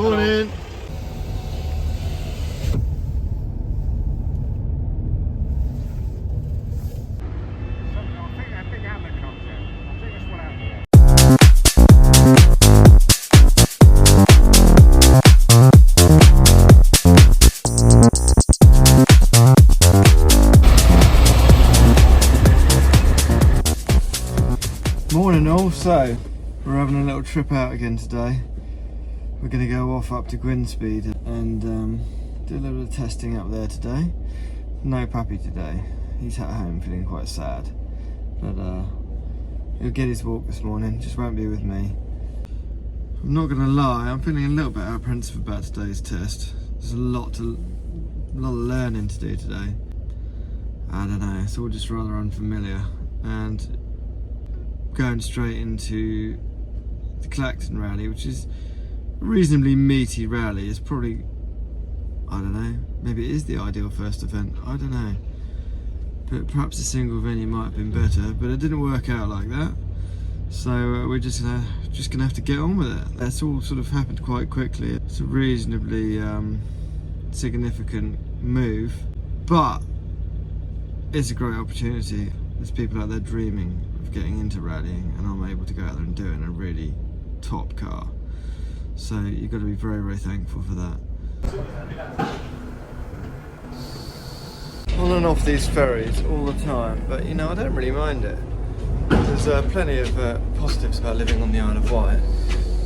Morning. Morning all, so we're having a little trip out again today. We're going to go off up to Gwynnespeed and do a little bit of testing up there today. No puppy today, he's at home feeling quite sad, but he'll get his walk this morning, just won't be with me. I'm not going to lie, I'm feeling a little bit apprehensive about today's test. There's a lot of learning to do today. I don't know, it's all just rather unfamiliar, and going straight into the Clacton rally, which is a reasonably meaty rally, is probably, I don't know, maybe it is the ideal first event, I don't know. But perhaps a single venue might have been better, but it didn't work out like that. So we're just gonna have to get on with it. That's all sort of happened quite quickly. It's a reasonably significant move, but it's a great opportunity. There's people out there dreaming of getting into rallying, and I'm able to go out there and do it in a really top car. So you've got to be very, very thankful for that. On and off these ferries all the time, but you know, I don't really mind it. There's plenty of positives about living on the Isle of Wight.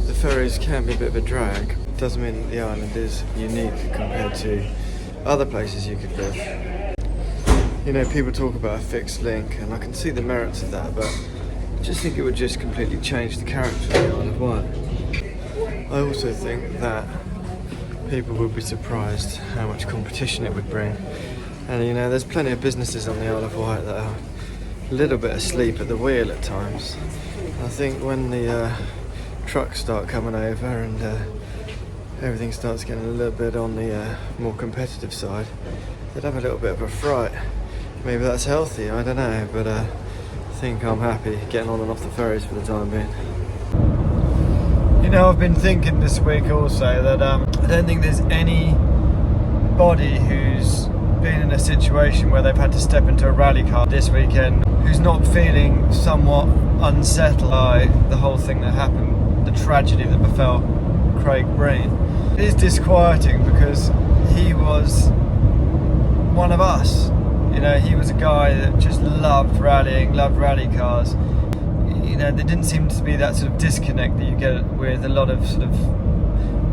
The ferries can be a bit of a drag. It doesn't mean that the island is unique compared to other places you could live. You know, people talk about a fixed link, and I can see the merits of that, but I just think it would just completely change the character of the Isle of Wight. I also think that people would be surprised how much competition it would bring. And you know, there's plenty of businesses on the Isle of Wight that are a little bit asleep at the wheel at times. I think when the trucks start coming over and everything starts getting a little bit on the more competitive side, they'd have a little bit of a fright. Maybe that's healthy, I don't know, but I think I'm happy getting on and off the ferries for the time being. You know, I've been thinking this week also that I don't think there's anybody who's been in a situation where they've had to step into a rally car this weekend who's not feeling somewhat unsettled by the whole thing that happened, the tragedy that befell Craig Breen. It is disquieting because he was one of us. You know, he was a guy that just loved rallying, loved rally cars. You know, there didn't seem to be that sort of disconnect that you get with a lot of sort of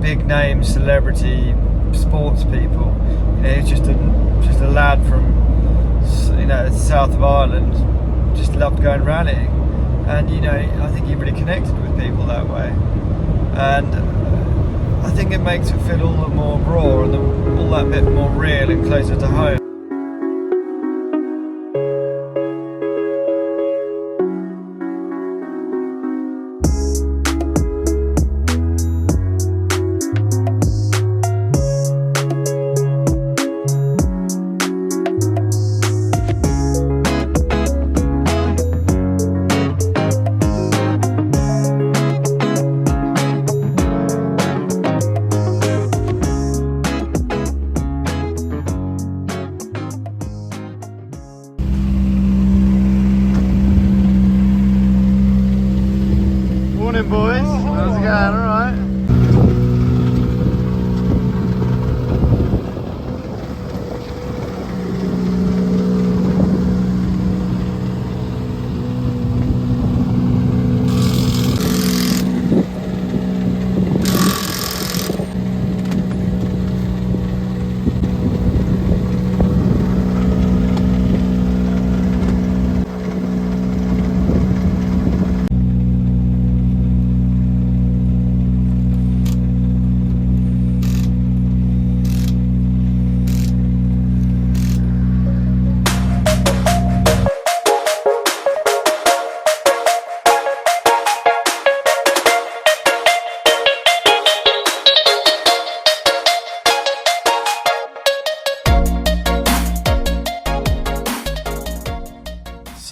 big name celebrity sports people. You know, he's just a lad from, you know, the south of Ireland, just loved going rallying, and you know, I think he really connected with people that way, and I think it makes it feel all the more raw and all that bit more real and closer to home. Morning boys, how's it going? Alright?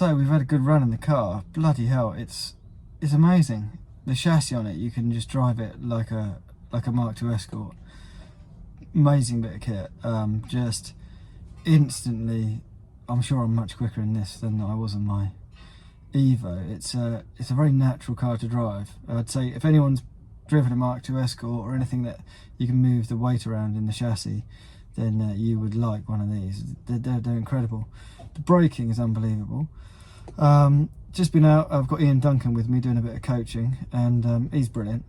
So we've had a good run in the car. Bloody hell, it's amazing. The chassis on it, you can just drive it like a like a Mark II Escort. Amazing bit of kit. Just instantly, I'm sure I'm much quicker in this than I was on my Evo. It's a very natural car to drive. I'd say if anyone's driven a Mark II Escort or anything that you can move the weight around in the chassis, then you would like one of these. They're incredible. The braking is unbelievable. Just been out, I've got Ian Duncan with me doing a bit of coaching, and he's brilliant.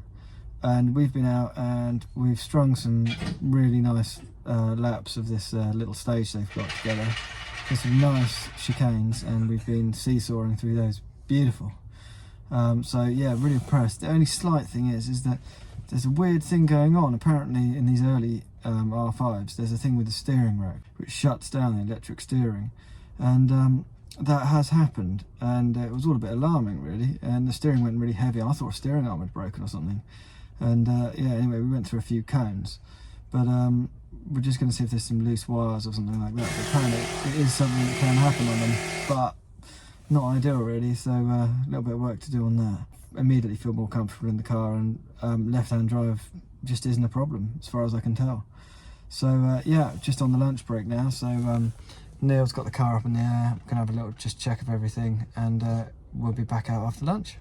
And we've been out and we've strung some really nice laps of this little stage they've got together. There's some nice chicanes and we've been seesawing through those. Beautiful. So yeah, really impressed. The only slight thing is that there's a weird thing going on. Apparently in these early R5s, there's a thing with the steering rack which shuts down the electric steering. And that has happened, and it was all a bit alarming really, and the steering went really heavy. I thought a steering arm had broken or something. And yeah, anyway, we went through a few cones, but we're just going to see if there's some loose wires or something like that. But apparently it is something that can happen on them, but not ideal really, so a little bit of work to do on that. Immediately feel more comfortable in the car, and left-hand drive just isn't a problem as far as I can tell. So yeah, just on the lunch break now, so Neil's got the car up in the air. We're going to have a little just check of everything, and we'll be back out after lunch.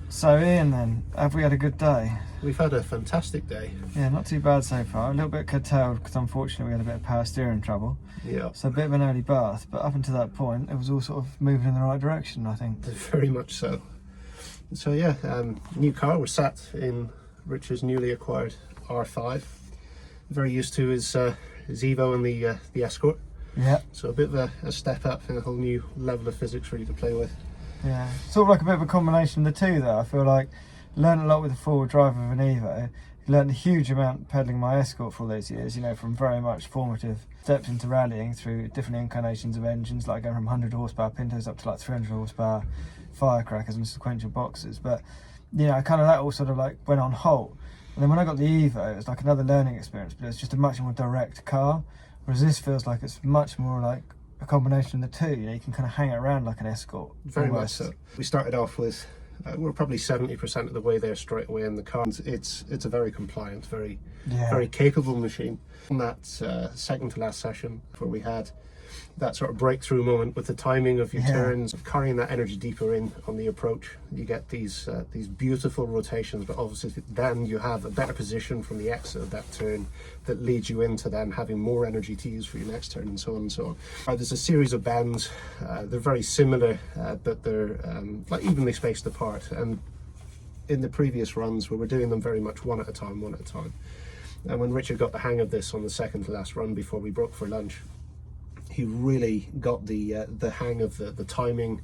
So Ian then, have we had a good day? We've had a fantastic day. Yeah, not too bad so far. A little bit curtailed because unfortunately we had a bit of power steering trouble. Yeah. So a bit of an early bath, but up until that point it was all sort of moving in the right direction, I think. Very much so. So yeah, new car. We're sat in Richard's newly acquired R5. Very used to his Evo and the Escort. Yeah. So a bit of a step up and a whole new level of physics really to play with. Yeah, sort of like a bit of a combination of the two though. I feel like learned a lot with the forward drive of an Evo. Learned a huge amount pedaling my Escort for all those years, you know, from very much formative steps into rallying through different incarnations of engines, like going from 100 horsepower Pintos up to like 300 horsepower firecrackers and sequential boxes. But, you know, kind of that all sort of like went on halt. And then when I got the Evo, it was like another learning experience, but it was just a much more direct car. Whereas this feels like it's much more like a combination of the two. You know, you can kind of hang it around like an Escort. Very much so. We started off with, we're probably 70% of the way there straight away in the car. It's a very compliant, very capable machine. On that second to last session where we had that sort of breakthrough moment with the timing of your turns, carrying that energy deeper in on the approach, you get these beautiful rotations, but obviously then you have a better position from the exit of that turn that leads you into then having more energy to use for your next turn, and so on and so on. There's a series of bends. They're very similar, but they're like evenly spaced apart, and in the previous runs we were doing them very much one at a time. And when Richard got the hang of this on the second to last run before we broke for lunch, he really got the hang of the timing,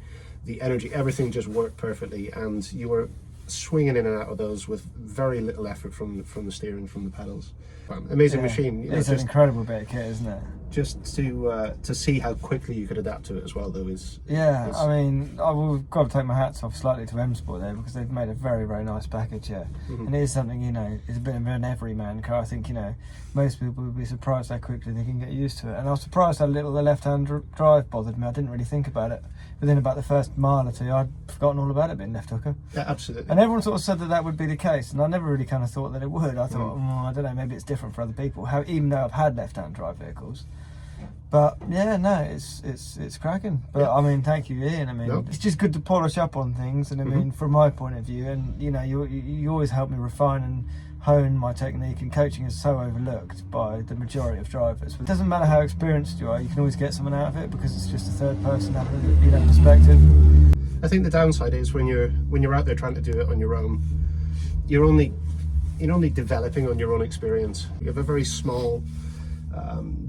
the energy, everything just worked perfectly, and you were swinging in and out of those with very little effort from the steering, from the pedals. Amazing machine. You know, it's an incredible bit of kit, isn't it? Just to see how quickly you could adapt to it as well, though, is I mean, I've got to take my hats off slightly to M Sport there, because they've made a very, very nice package here. And it is something, you know, it's a bit of an everyman car. I think, you know, most people would be surprised how quickly they can get used to it. And I was surprised how little the left-hand drive bothered me. I didn't really think about it. Within about the first mile or two, I'd forgotten all about it being left hooker. Yeah, absolutely. And everyone sort of said that would be the case, and I never really kind of thought that it would. I thought, I don't know, maybe it's different for other people. Even though I've had left-hand drive vehicles, but yeah, no, it's cracking. But I mean, thank you, Ian. I mean, it's just good to polish up on things, and I mean, from my point of view, and you know, you always help me refine and hone my technique, and coaching is so overlooked by the majority of drivers. But it doesn't matter how experienced you are, you can always get something out of it, because it's just a third person having, you know, perspective. I think the downside is when you're out there trying to do it on your own, you're only developing on your own experience. You have a very small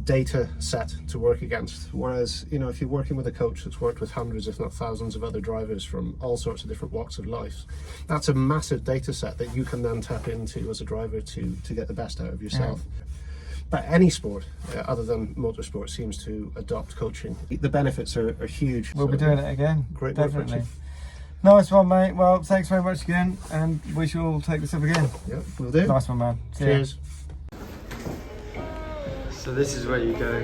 data set to work against, whereas, you know, if you're working with a coach that's worked with hundreds if not thousands of other drivers from all sorts of different walks of life, that's a massive data set that you can then tap into as a driver to get the best out of yourself. But any sport other than motorsport seems to adopt coaching. The benefits are huge. We'll be doing it again. Great, definitely. Nice one, mate. Well, thanks very much again, and we shall take this up again. Yep, we'll do. Nice one, man. Cheers. So this is where you go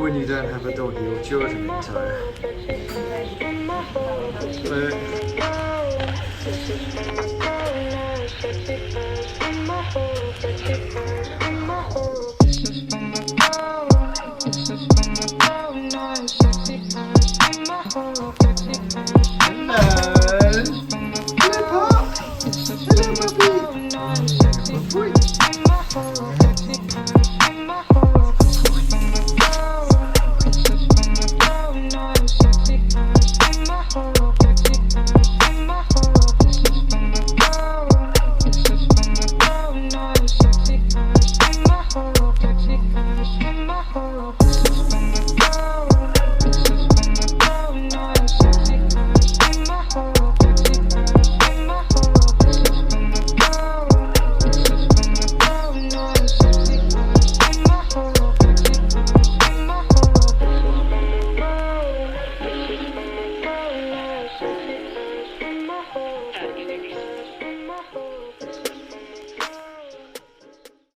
when you don't have a doggy or children in tow. pancakes.